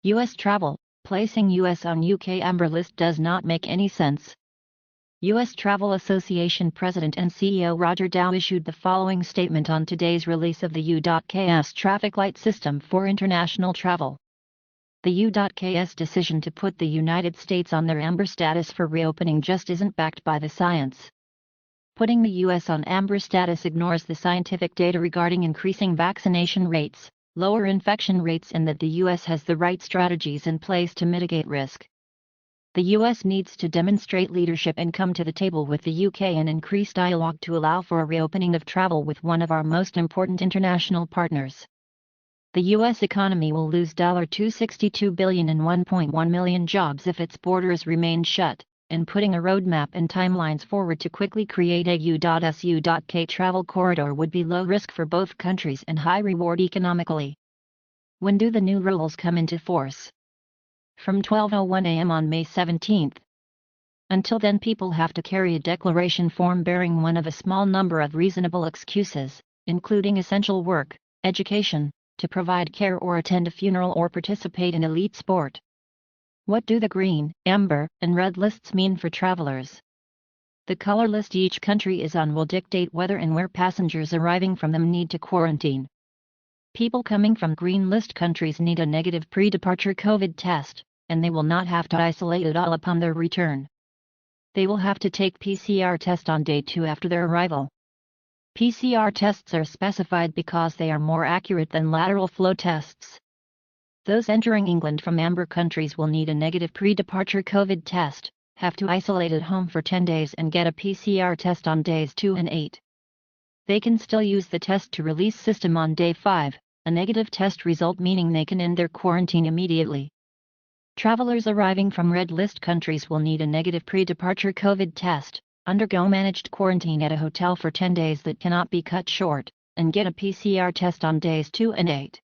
U.S. travel, placing U.S. on UK amber list does not make any sense. U.S. Travel Association President and CEO Roger Dow issued the following statement on today's release of the U.K's traffic light system for international travel. The U.K's decision to put the United States on their amber status for reopening just isn't backed by the science. Putting the U.S. on amber status ignores the scientific data regarding increasing vaccination rates, lower infection rates, and that the U.S. has the right strategies in place to mitigate risk. The U.S. needs to demonstrate leadership and come to the table with the U.K. and increase dialogue to allow for a reopening of travel with one of our most important international partners. The U.S. economy will lose $262 billion and 1.1 million jobs if its borders remain shut, and putting a roadmap and timelines forward to quickly create a U.S.-UK travel corridor would be low risk for both countries and high reward economically. When do the new rules come into force? From 12:01 a.m. on May 17. Until then, people have to carry a declaration form bearing one of a small number of reasonable excuses, including essential work, education, to provide care or attend a funeral or participate in elite sport. What do the green, amber, and red lists mean for travelers? The color list each country is on will dictate whether and where passengers arriving from them need to quarantine. People coming from green list countries need a negative pre-departure COVID test, and they will not have to isolate at all upon their return. They will have to take PCR test on day 2 after their arrival. PCR tests are specified because they are more accurate than lateral flow tests. Those entering England from amber countries will need a negative pre-departure COVID test, have to isolate at home for 10 days and get a PCR test on days 2 and 8. They can still use the test to release system on day 5, a negative test result meaning they can end their quarantine immediately. Travelers arriving from red list countries will need a negative pre-departure COVID test, undergo managed quarantine at a hotel for 10 days that cannot be cut short, and get a PCR test on days 2 and 8.